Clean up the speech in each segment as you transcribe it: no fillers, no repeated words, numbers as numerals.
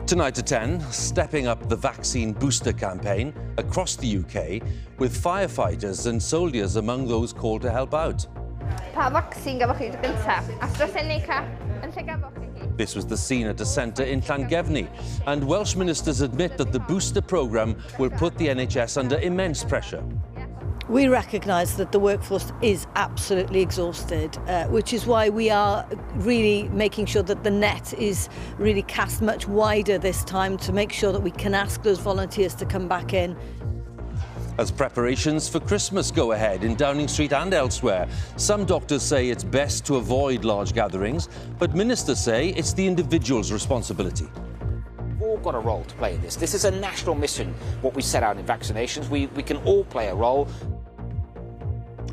Tonight at 10, stepping up the vaccine booster campaign across the UK, with firefighters and soldiers among those called to help out. This was the scene at a centre in Llangefni, and Welsh ministers admit that the booster programme will put the NHS under immense pressure. We recognise that the workforce is absolutely exhausted, which is why we are really making sure that the net is really cast much wider this time to make sure that we can ask those volunteers to come back in. As preparations for Christmas go ahead in Downing Street and elsewhere, some doctors say it's best to avoid large gatherings, but ministers say it's the individual's responsibility. We've all got a role to play in this. This is a national mission, what we set out in vaccinations. We can all play a role.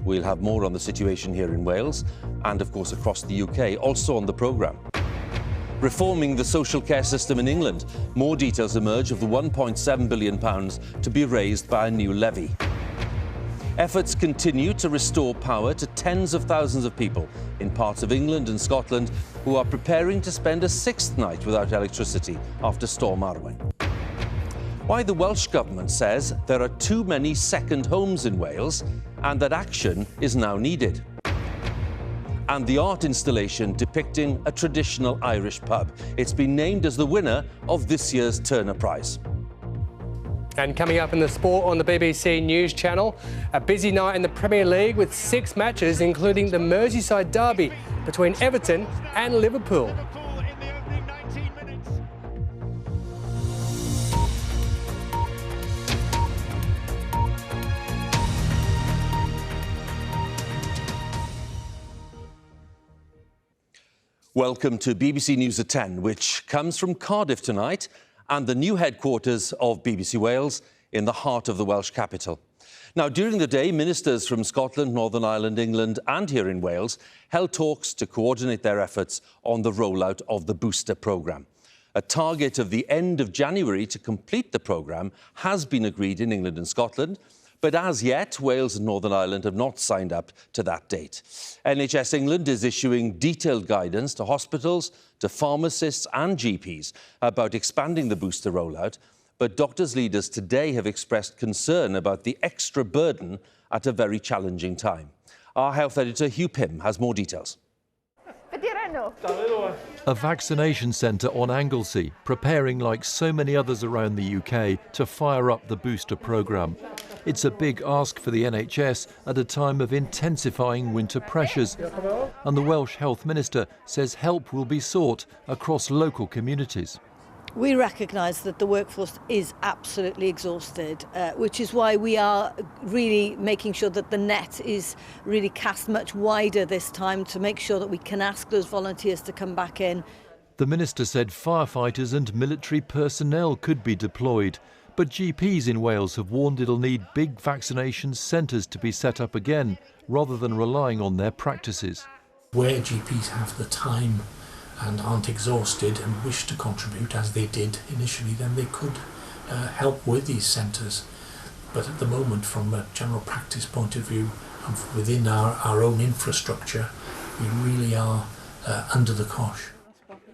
We'll have more on the situation here in Wales and, of course, across the UK, also on the programme. Reforming the social care system in England. More details emerge of the £1.7 billion to be raised by a new levy. Efforts continue to restore power to tens of thousands of people in parts of England and Scotland who are preparing to spend a sixth night without electricity after Storm Arwen. Why the Welsh Government says there are too many second homes in Wales and that action is now needed. And the art installation depicting a traditional Irish pub. It's been named as the winner of this year's Turner Prize. And coming up in the sport on the BBC News Channel, a busy night in the Premier League with 6 matches, including the Merseyside derby between Everton and Liverpool. Welcome to BBC News at 10, which comes from Cardiff tonight and the new headquarters of BBC Wales in the heart of the Welsh capital. Now, during the day, ministers from Scotland, Northern Ireland, England and here in Wales held talks to coordinate their efforts on the rollout of the booster programme. A target of the end of January to complete the programme has been agreed in England and Scotland, but as yet, Wales and Northern Ireland have not signed up to that date. NHS England is issuing detailed guidance to hospitals, to pharmacists and GPs about expanding the booster rollout, but doctors' leaders today have expressed concern about the extra burden at a very challenging time. Our health editor, Huw has more details. A vaccination centre on Anglesey, preparing like so many others around the UK to fire up the booster programme. It's a big ask for the NHS at a time of intensifying winter pressures. And the Welsh Health Minister says help will be sought across local communities. We recognise that the workforce is absolutely exhausted, which is why we are really making sure that the net is really cast much wider this time to make sure that we can ask those volunteers to come back in. The Minister said firefighters and military personnel could be deployed, but GPs in Wales have warned it'll need big vaccination centres to be set up again, rather than relying on their practices. Where GPs have the time and aren't exhausted and wish to contribute as they did initially, then they could help with these centres. But at the moment, from a general practice point of view, and within our own infrastructure, we really are under the cosh.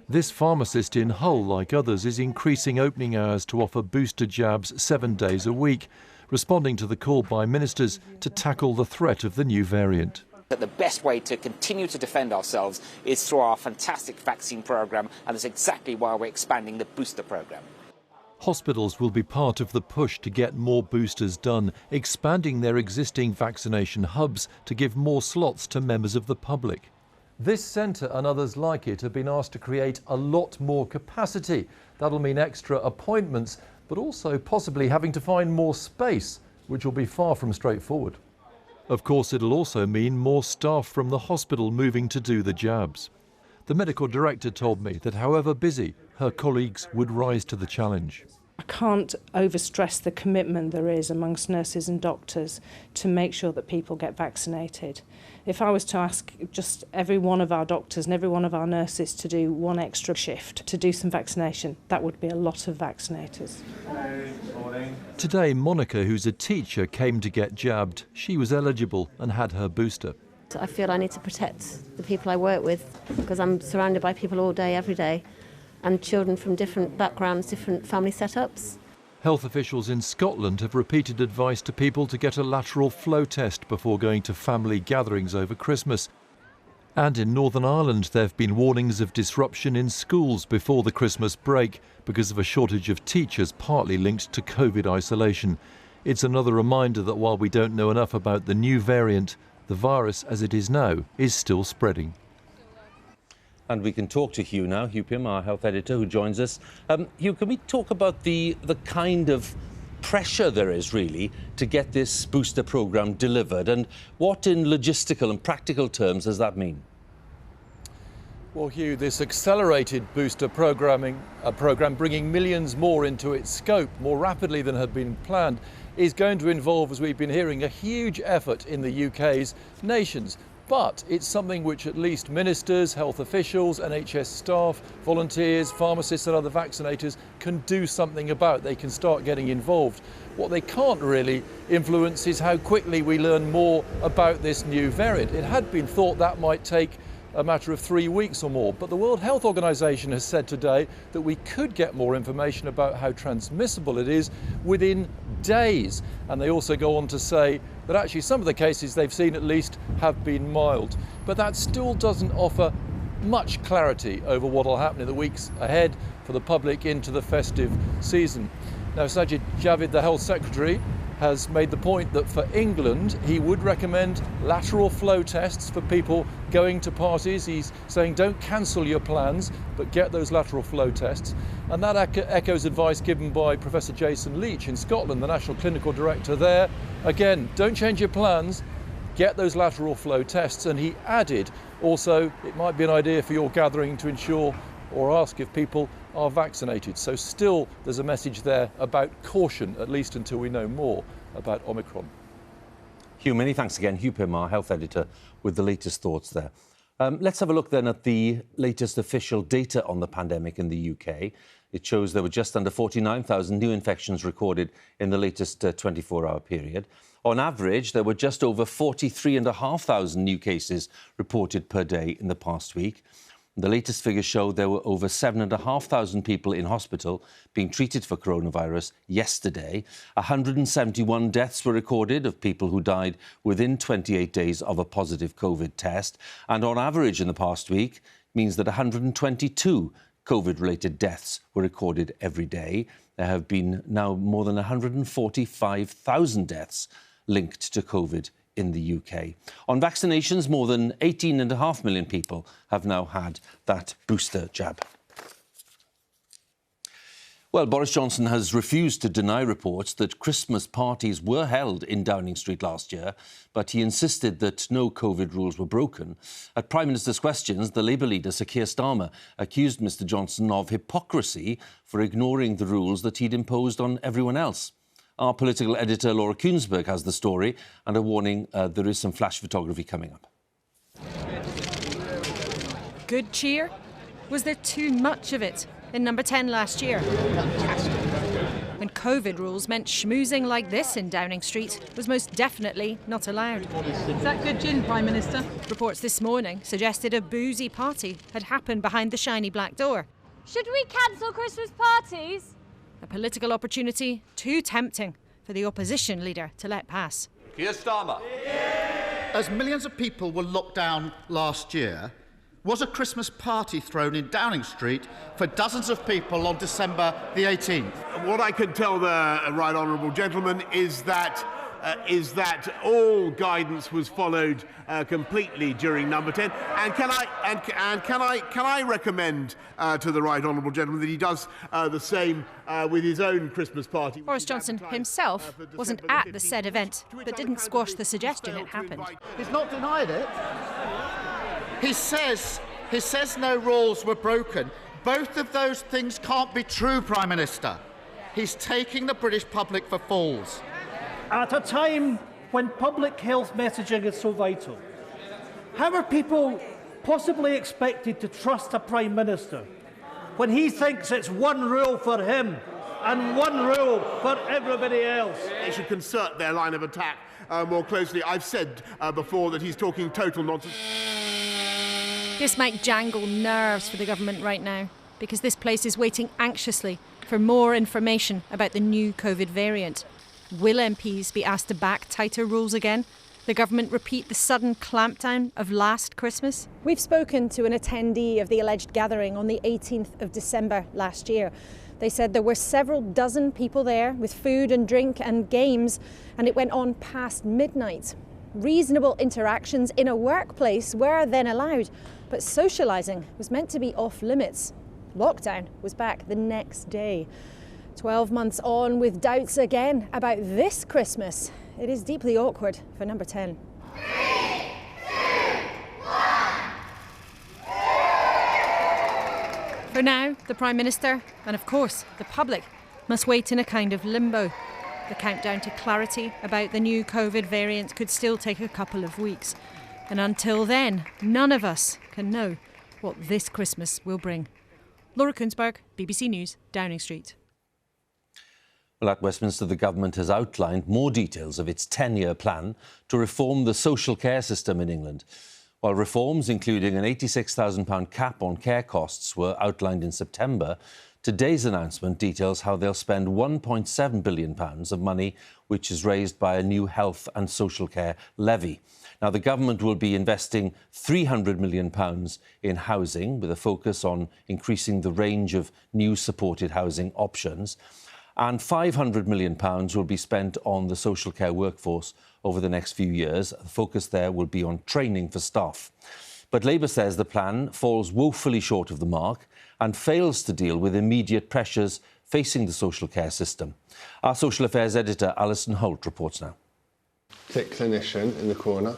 This pharmacist in Hull, like others, is increasing opening hours to offer booster jabs 7 days a week, responding to the call by ministers to tackle the threat of the new variant. That the best way to continue to defend ourselves is through our fantastic vaccine programme, and that's exactly why we're expanding the booster programme. Hospitals will be part of the push to get more boosters done, expanding their existing vaccination hubs to give more slots to members of the public. This centre and others like it have been asked to create a lot more capacity. That'll mean extra appointments, but also possibly having to find more space, which will be far from straightforward. Of course, it'll also mean more staff from the hospital moving to do the jabs. The medical director told me that however busy, her colleagues would rise to the challenge. I can't overstress the commitment there is amongst nurses and doctors to make sure that people get vaccinated. If I was to ask just every one of our doctors and every one of our nurses to do one extra shift to do some vaccination, that would be a lot of vaccinators. Today, Monica, who's a teacher, came to get jabbed. She was eligible and had her booster. I feel I need to protect the people I work with because I'm surrounded by people all day, every day. and children from different backgrounds, different family setups. Health officials in Scotland have repeated advice to people to get a lateral flow test before going to family gatherings over Christmas. And in Northern Ireland, there have been warnings of disruption in schools before the Christmas break because of a shortage of teachers, partly linked to COVID isolation. It's another reminder that while we don't know enough about the new variant, the virus as it is now is still spreading. And we can talk to Huw now, Huw Pym, our health editor, who joins us. Huw, can we talk about the kind of pressure there is, really, to get this booster programme delivered? And what, in logistical and practical terms, does that mean? Well, Huw, this accelerated booster programme bringing millions more into its scope more rapidly than had been planned is going to involve, as we've been hearing, a huge effort in the UK's nations. But it's something which at least ministers, health officials, NHS staff, volunteers, pharmacists and other vaccinators can do something about. They can start getting involved. What they can't really influence is how quickly we learn more about this new variant. It had been thought that might take a matter of 3 weeks or more, but the World Health Organization has said today that we could get more information about how transmissible it is within days. And they also go on to say that actually some of the cases they've seen at least have been mild. But that still doesn't offer much clarity over what will happen in the weeks ahead for the public into the festive season. Now, Sajid Javid, the Health Secretary, has made the point that for England, he would recommend lateral flow tests for people going to parties. He's saying don't cancel your plans, but get those lateral flow tests. And that echoes advice given by Professor Jason Leach in Scotland, the National Clinical Director there. Again, don't change your plans, get those lateral flow tests. And he added, also, it might be an idea for your gathering to ensure or ask if people are vaccinated. So still there's a message there about caution, at least until we know more about Omicron. Huw, many thanks again. Huw Pym, our health editor, with the latest thoughts there. Let's have a look then at the latest official data on the pandemic in the UK. It shows there were just under 49,000 new infections recorded in the latest 24-hour period. On average, there were just over 43,500 new cases reported per day in the past week. The latest figures show there were over 7,500 people in hospital being treated for coronavirus yesterday. 171 deaths were recorded of people who died within 28 days of a positive COVID test. And on average in the past week means that 122 COVID-related deaths were recorded every day. There have been now more than 145,000 deaths linked to COVID in the UK. On vaccinations, more than 18.5 million people have now had that booster jab. Well, Boris Johnson has refused to deny reports that Christmas parties were held in Downing Street last year, but he insisted that no COVID rules were broken. At Prime Minister's questions, the Labour leader, Sir Keir Starmer, accused Mr Johnson of hypocrisy for ignoring the rules that he'd imposed on everyone else. Our political editor, Laura Kuensberg, has the story and a warning there is some flash photography coming up. Good cheer? Was there too much of it in number 10 last year? When COVID rules meant schmoozing like this in Downing Street was most definitely not allowed. Is that good gin, Prime Minister? Reports this morning suggested a boozy party had happened behind the shiny black door. Should we cancel Christmas parties? A political opportunity too tempting for the opposition leader to let pass. Keir Starmer. As millions of people were locked down last year, was a Christmas party thrown in Downing Street for dozens of people on December the 18th? What I can tell the right honourable gentleman is that all guidance was followed completely during number 10. And can I recommend to the right honourable gentleman that he does the same with his own Christmas party. Boris Johnson himself wasn't at the said event, but didn't squash the suggestion it happened. He's not denied it. He says no rules were broken. Both of those things can't be true, Prime Minister. He's taking the British public for fools. At a time when public health messaging is so vital, how are people possibly expected to trust a Prime Minister when he thinks it's one rule for him and one rule for everybody else? They should concert their line of attack more closely. I've said before that he's talking total nonsense. This might jangle nerves for the government right now. because this place is waiting anxiously for more information about the new COVID variant. Will MPs be asked to back tighter rules again? The government repeat the sudden clampdown of last Christmas? We've spoken to an attendee of the alleged gathering on the 18th of December last year. They said there were several dozen people there with food and drink and games, and it went on past midnight. Reasonable interactions in a workplace were then allowed, but socialising was meant to be off limits. Lockdown was back the next day. 12 months on, with doubts again about this Christmas, it is deeply awkward for Number 10. For now, the Prime Minister and, of course, the public must wait in a kind of limbo. The countdown to clarity about the new COVID variant could still take a couple of weeks. And until then, none of us can know what this Christmas will bring. Laura Kunzberg, BBC News, Downing Street. Well, at Westminster, the government has outlined more details of its 10-year plan to reform the social care system in England. While reforms, including an £86,000 cap on care costs, were outlined in September, today's announcement details how they'll spend £1.7 billion of money, which is raised by a new health and social care levy. Now, the government will be investing £300 million in housing, with a focus on increasing the range of new supported housing options. And £500 million will be spent on the social care workforce over the next few years. The focus there will be on training for staff. But Labour says the plan falls woefully short of the mark and fails to deal with immediate pressures facing the social care system. Our social affairs editor, Alison Holt, reports now. Tick clinician in the corner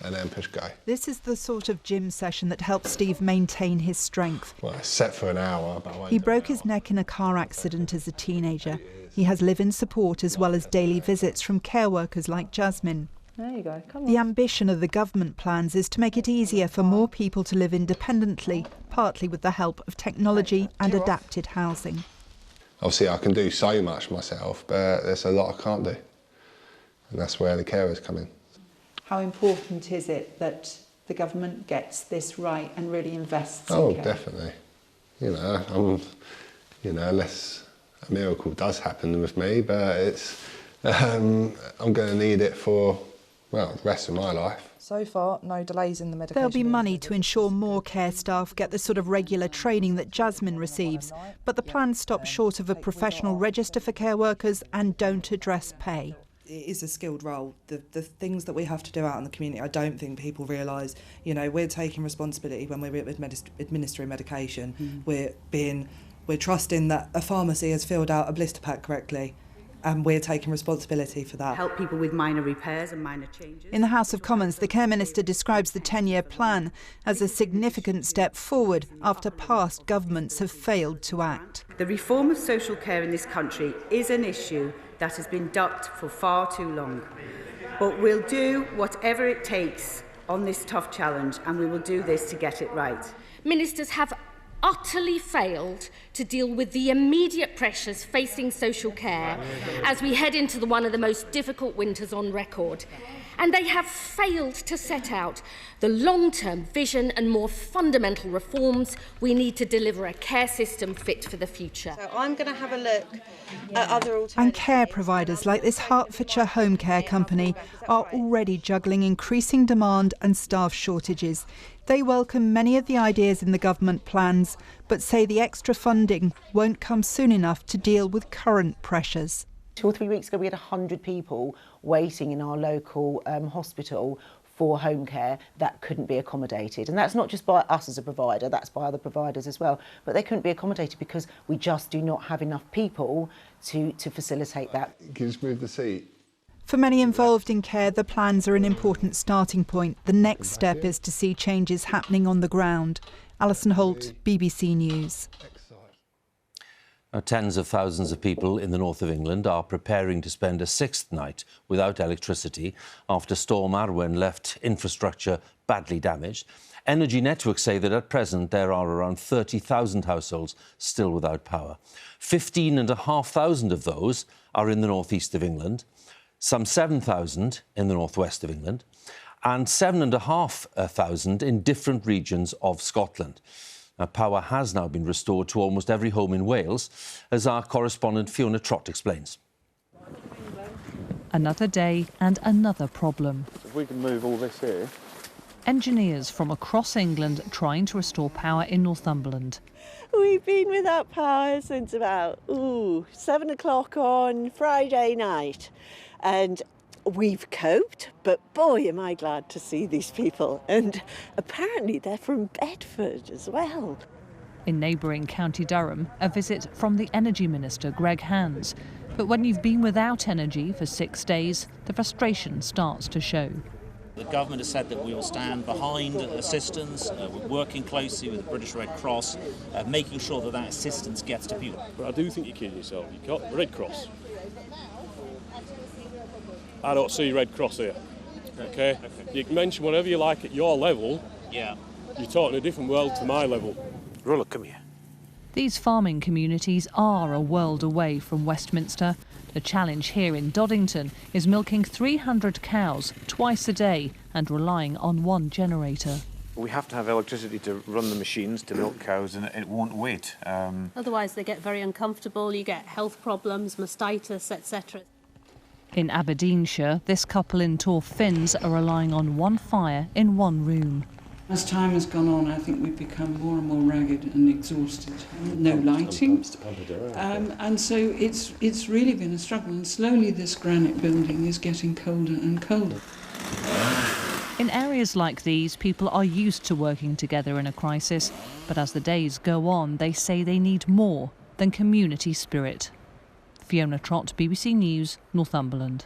and then push go. This is the sort of gym session that helps Steve maintain his strength. Well, it's set for an hour, but I won't. He broke his neck in a car accident as a teenager. He has live-in support as well as daily visits from care workers like Jasmine. There you go, come on. The ambition of the government plans is to make it easier for more people to live independently, partly with the help of technology and adapted housing. Obviously, I can do so much myself, but there's a lot I can't do. And that's where the carers come in. How important is it that the government gets this right and really invests in care? Definitely. Unless a miracle does happen with me, but it's I'm going to need it for, the rest of my life. So far, no delays in the medication. There'll be money to ensure more care staff get the sort of regular training that Jasmine receives, but the plans stop short of a professional register for care workers and don't address pay. It is a skilled role. The things that we have to do out in the community, I don't think people realise. We're taking responsibility when we're administering medication. We're trusting that a pharmacy has filled out a blister pack correctly, and we're taking responsibility for that. Help people with minor repairs and minor changes. In the House of Commons, the Care Minister describes the 10-year plan as a significant step forward after past governments have failed to act. The reform of social care in this country is an issue that has been ducked for far too long. But we'll do whatever it takes on this tough challenge, and we will do this to get it right. Ministers have utterly failed to deal with the immediate pressures facing social care as we head into one of the most difficult winters on record. And they have failed to set out the long-term vision and more fundamental reforms we need to deliver a care system fit for the future. So I'm going to have a look at other alternatives. And care providers like this Hertfordshire home care company are already juggling increasing demand and staff shortages. They welcome many of the ideas in the government plans, but say the extra funding won't come soon enough to deal with current pressures. 2 or 3 weeks ago, we had 100 people waiting in our local hospital for home care that couldn't be accommodated. And that's not just by us as a provider, that's by other providers as well. But they couldn't be accommodated because we just do not have enough people to facilitate that. Can you just move the seat? For many involved in care, the plans are an important starting point. The next step is to see changes happening on the ground. Alison Holt, BBC News. Now, tens of thousands of people in the north of England are preparing to spend a sixth night without electricity after Storm Arwen left infrastructure badly damaged. Energy networks say that at present there are around 30,000 households still without power. 15,500 of those are in the northeast of England, some 7,000 in the northwest of England, and 7,500 in different regions of Scotland. Now, power has now been restored to almost every home in Wales, as our correspondent Fiona Trott explains. Another day and another problem. If we can move all this here. Engineers from across England trying to restore power in Northumberland. We've been without power since about 7 o'clock on Friday night, and we've coped, but boy am I glad to see these people, and apparently they're from Bedford as well. In neighbouring County Durham, a visit from the Energy Minister, Greg Hands. But when you've been without energy for 6 days, the frustration starts to show. The government has said that we will stand behind assistance. We're working closely with the British Red Cross, making sure that that assistance gets to people. But I do think you're kidding yourself. You've got the Red Cross. I don't see Red Cross here. Okay? You can mention whatever you like at your level. Yeah. You're talking a different world to my level. Rolla, come here. These farming communities are a world away from Westminster. The challenge here in Doddington is milking 300 cows twice a day and relying on one generator. We have to have electricity to run the machines to milk cows, and it won't wait. Otherwise they get very uncomfortable, you get health problems, mastitis, etc. In Aberdeenshire, this couple in Torf Finns are relying on one fire in one room. As time has gone on, I think we've become more and more ragged and exhausted. No lighting, and so it's really been a struggle. And slowly, this granite building is getting colder and colder. In areas like these, people are used to working together in a crisis, but as the days go on, they say they need more than community spirit. Fiona Trott, BBC News, Northumberland.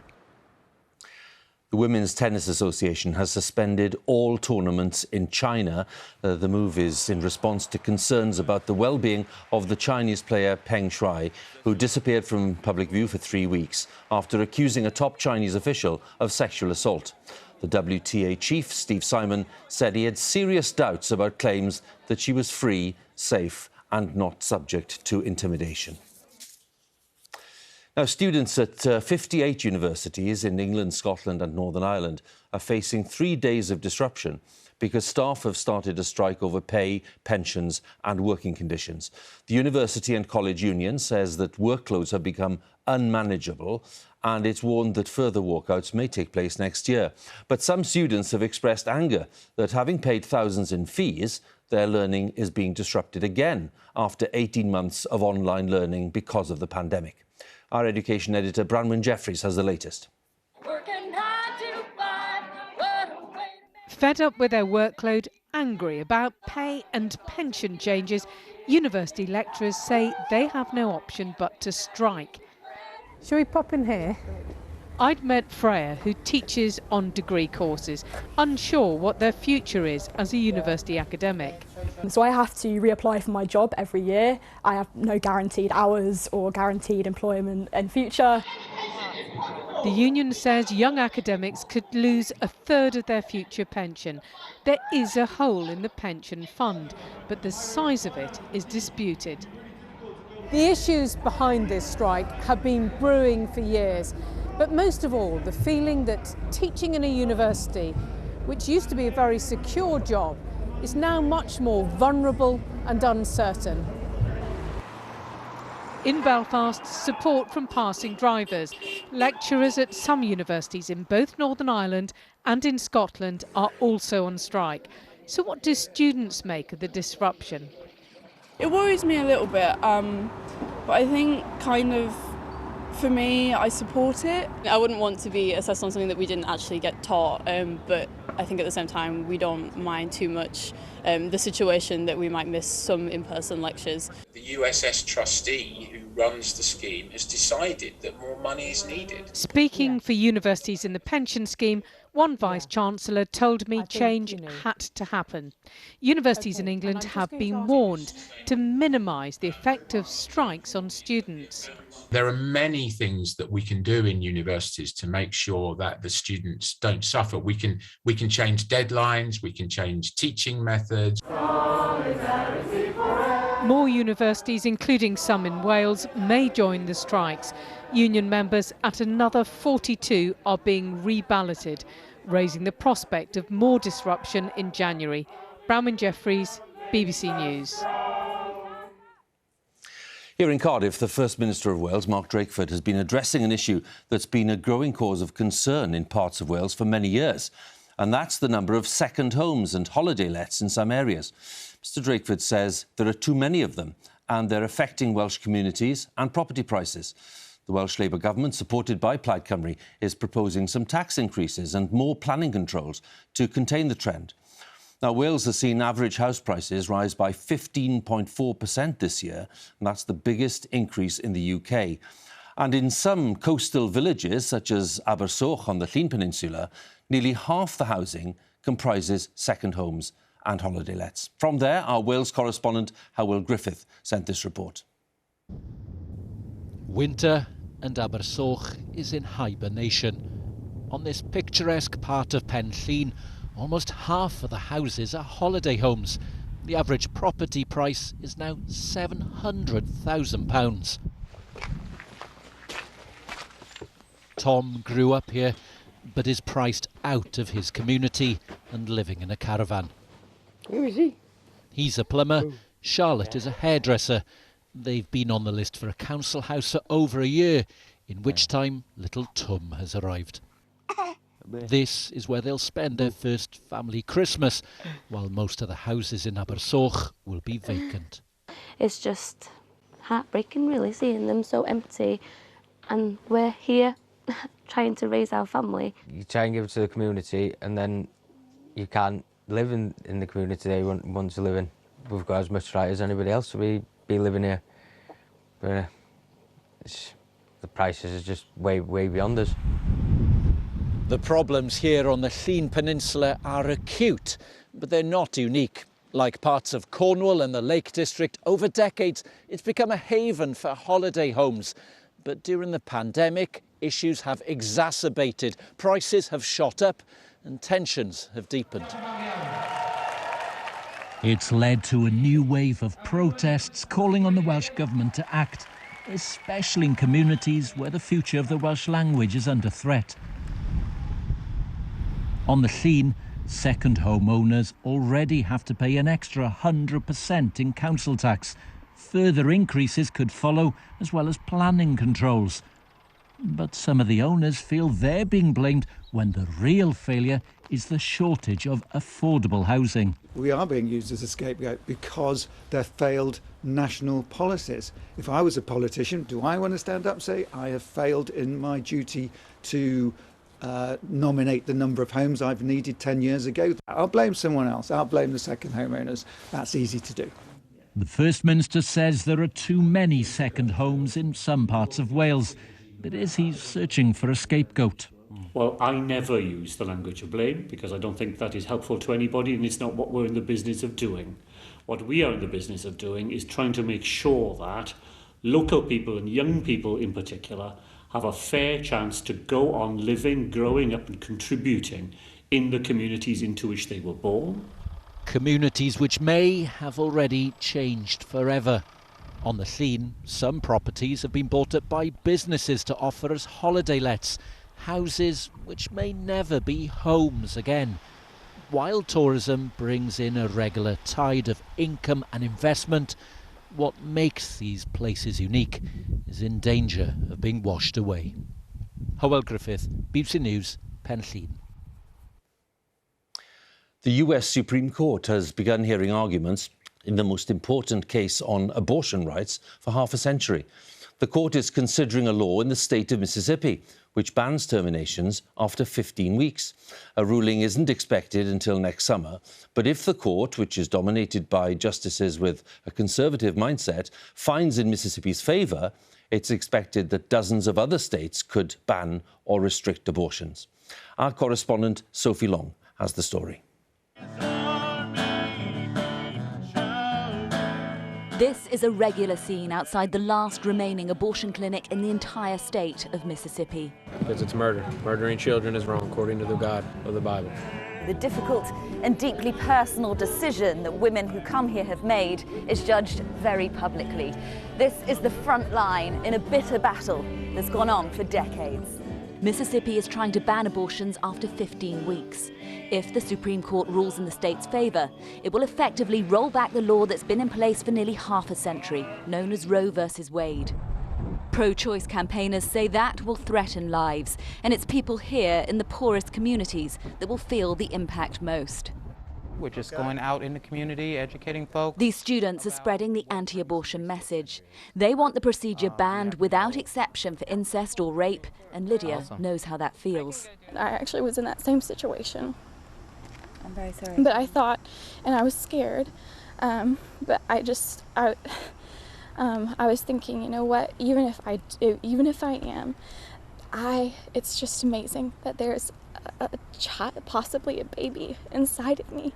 The Women's Tennis Association has suspended all tournaments in China. The move is in response to concerns about the well-being of the Chinese player Peng Shuai, who disappeared from public view for 3 weeks after accusing a top Chinese official of sexual assault. The WTA chief, Steve Simon, said he had serious doubts about claims that she was free, safe and not subject to intimidation. Now, students at 58 universities in England, Scotland and Northern Ireland are facing 3 days of disruption because staff have started a strike over pay, pensions and working conditions. The University and College Union says that workloads have become unmanageable and it's warned that further walkouts may take place next year. But some students have expressed anger that, having paid thousands in fees, their learning is being disrupted again after 18 months of online learning because of the pandemic. Our education editor, Branwen Jeffries, has the latest. Fed up with their workload, angry about pay and pension changes, university lecturers say they have no option but to strike. Shall we pop in here? I'd met Freya, who teaches on degree courses, unsure what their future is as a university academic. So I have to reapply for my job every year. I have no guaranteed hours or guaranteed employment in future. The union says young academics could lose a third of their future pension. There is a hole in the pension fund, but the size of it is disputed. The issues behind this strike have been brewing for years. But most of all, the feeling that teaching in a university, which used to be a very secure job, is now much more vulnerable and uncertain. In Belfast, support from passing drivers. Lecturers at some universities in both Northern Ireland and in Scotland are also on strike. So what do students make of the disruption? It worries me a little bit, but I think for me, I support it. I wouldn't want to be assessed on something that we didn't actually get taught, but I think at the same time we don't mind too much the situation that we might miss some in-person lectures. The USS trustee who runs the scheme has decided that more money is needed. Speaking for universities in the pension scheme, one Vice-Chancellor told me change had to happen. Universities in England have been warned to minimise the effect of strikes on students. There are many things that we can do in universities to make sure that the students don't suffer. We can change deadlines, we can change teaching methods. More universities, including some in Wales, may join the strikes. Union members at another 42 are being reballoted, raising the prospect of more disruption in January. Branwen Jeffries, BBC News. Here in Cardiff, the First Minister of Wales, Mark Drakeford, has been addressing an issue that's been a growing cause of concern in parts of Wales for many years, and that's the number of second homes and holiday lets in some areas. Mr Drakeford says there are too many of them, and they're affecting Welsh communities and property prices. The Welsh Labour government, supported by Plaid Cymru, is proposing some tax increases and more planning controls to contain the trend. Now, Wales has seen average house prices rise by 15.4% this year, and that's the biggest increase in the UK. And in some coastal villages, such as Abersoch on the Llŷn Peninsula, nearly half the housing comprises second homes and holiday lets. From there, our Wales correspondent, Huw Griffith, sent this report. Winter and Abersoch is in hibernation. On this picturesque part of Llŷn, almost half of the houses are holiday homes. The average property price is now £700,000. Tom grew up here, but is priced out of his community and living in a caravan. Who is he? He's a plumber, Charlotte is a hairdresser. They've been on the list for a council house for over a year, in which time little Tom has arrived. This is where they'll spend their first family Christmas, while most of the houses in Abersoch will be vacant. It's just heartbreaking, really, seeing them so empty, and we're here trying to raise our family. You try and give it to the community, and then you can't live in the community they want to live in. We've got as much right as anybody else to be living here. But the prices are just way beyond us. The problems here on the Llŷn Peninsula are acute, but they're not unique. Like parts of Cornwall and the Lake District, over decades it's become a haven for holiday homes. But during the pandemic, issues have exacerbated, prices have shot up and tensions have deepened. It's led to a new wave of protests calling on the Welsh Government to act, especially in communities where the future of the Welsh language is under threat. On the Llŷn, second home owners already have to pay an extra 100% in council tax. Further increases could follow, as well as planning controls. But some of the owners feel they're being blamed when the real failure is the shortage of affordable housing. We are being used as a scapegoat because they're failed national policies. If I was a politician, do I want to stand up and say I have failed in my duty to nominate the number of homes I've needed 10 years ago? I'll blame someone else. I'll blame the second homeowners. That's easy to do. The First Minister says there are too many second homes in some parts of Wales. But is he searching for a scapegoat? Well, I never use the language of blame because I don't think that is helpful to anybody, and it's not what we're in the business of doing. What we are in the business of doing is trying to make sure that local people, and young people in particular, have a fair chance to go on living, growing up and contributing in the communities into which they were born. Communities which may have already changed forever. On the Llŷn, some properties have been bought up by businesses to offer as holiday lets, houses which may never be homes again. While tourism brings in a regular tide of income and investment, what makes these places unique is in danger of being washed away. Huw Griffith, BBC News, Llŷn. The US Supreme Court has begun hearing arguments in the most important case on abortion rights for half a century. The court is considering a law in the state of Mississippi which bans terminations after 15 weeks. A ruling isn't expected until next summer, but if the court, which is dominated by justices with a conservative mindset, finds in Mississippi's favour, it's expected that dozens of other states could ban or restrict abortions. Our correspondent Sophie Long has the story. This is a regular scene outside the last remaining abortion clinic in the entire state of Mississippi. Because it's murder. Murdering children is wrong, according to the God of the Bible. The difficult and deeply personal decision that women who come here have made is judged very publicly. This is the front line in a bitter battle that's gone on for decades. Mississippi is trying to ban abortions after 15 weeks. If the Supreme Court rules in the state's favour, it will effectively roll back the law that's been in place for nearly half a century, known as Roe versus Wade. Pro-choice campaigners say that will threaten lives, and it's people here in the poorest communities that will feel the impact most. We're just going out in the community, educating folks. These students are spreading the anti-abortion message. They want the procedure banned without exception for incest or rape, and Lydia knows how that feels. I actually was in that same situation. I'm very sorry. But I thought, and I was scared, but I was thinking, you know what, even if I am, it's just amazing that there's a child, possibly a baby, inside of me.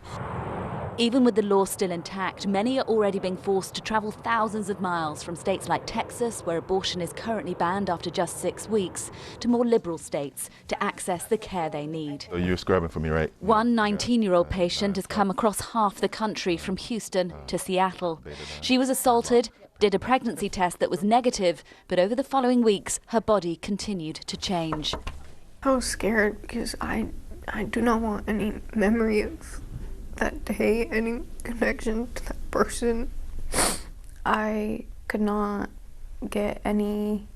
Even with the law still intact, many are already being forced to travel thousands of miles from states like Texas, where abortion is currently banned after just 6 weeks, to more liberal states to access the care they need. So you're scrubbing for me, right? One 19-year-old patient has come across half the country from Houston to Seattle. She was assaulted, did a pregnancy test that was negative, but over the following weeks, her body continued to change. I was scared because I do not want any memory of that day, any connection to that person. I could not get any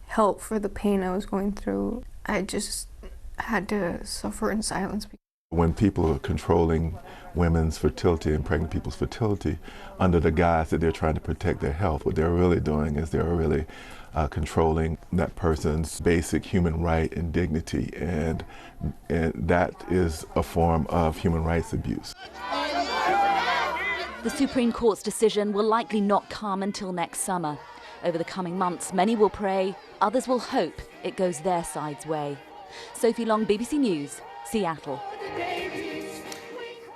help for the pain I was going through. I just had to suffer in silence. When people are controlling women's fertility and pregnant people's fertility under the guise that they're trying to protect their health, what they're really doing is they're really controlling that person's basic human right and dignity, and that is a form of human rights abuse. The Supreme Court's decision will likely not come until next summer. Over the coming months, many will pray, others will hope it goes their side's way. Sophie Long, BBC News, Seattle.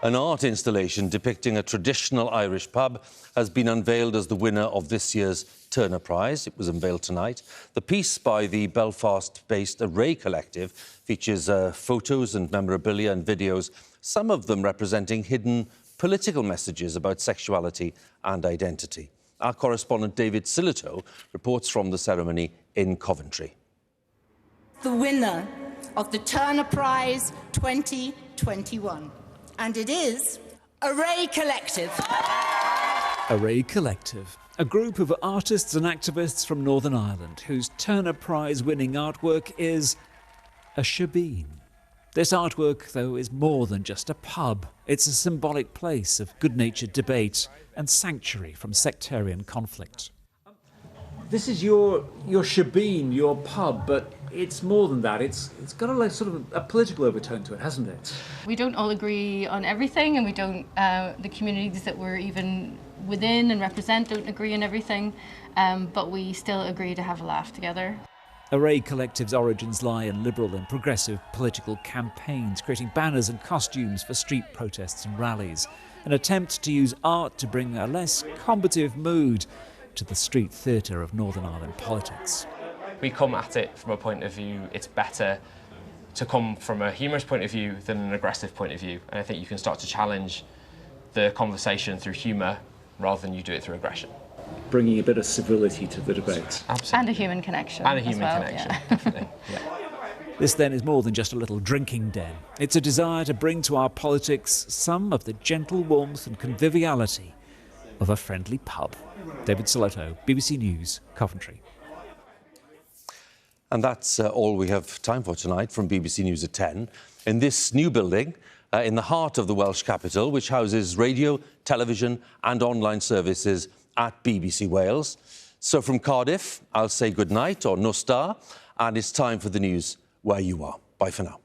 An art installation depicting a traditional Irish pub has been unveiled as the winner of this year's Turner Prize. It was unveiled tonight. The piece by the Belfast-based Array Collective features photos and memorabilia and videos, some of them representing hidden political messages about sexuality and identity. Our correspondent David Silito reports from the ceremony in Coventry. The winner of the Turner Prize 2021. And it is Array Collective. Array Collective, a group of artists and activists from Northern Ireland whose Turner Prize-winning artwork is a shebeen. This artwork, though, is more than just a pub. It's a symbolic place of good-natured debate and sanctuary from sectarian conflict. This is your shebeen, your pub, but it's more than that. It's got a sort of a political overtone to it, hasn't it? We don't all agree on everything, and we don't. The communities that we're even within and represent don't agree on everything, but we still agree to have a laugh together. Array Collective's origins lie in liberal and progressive political campaigns, creating banners and costumes for street protests and rallies, an attempt to use art to bring a less combative mood to the street theatre of Northern Ireland politics. We come at it from a point of view, it's better to come from a humorous point of view than an aggressive point of view. And I think you can start to challenge the conversation through humour rather than you do it through aggression. Bringing a bit of civility to the debate. Absolutely. And a human connection. And a human connection, yeah. Definitely. Yeah. This then is more than just a little drinking den. It's a desire to bring to our politics some of the gentle warmth and conviviality of a friendly pub. David Silito, BBC News, Coventry. And that's all we have time for tonight from BBC News at 10. In this new building, in the heart of the Welsh capital, which houses radio, television and online services at BBC Wales. So from Cardiff, I'll say good night or nos da, and it's time for the news where you are. Bye for now.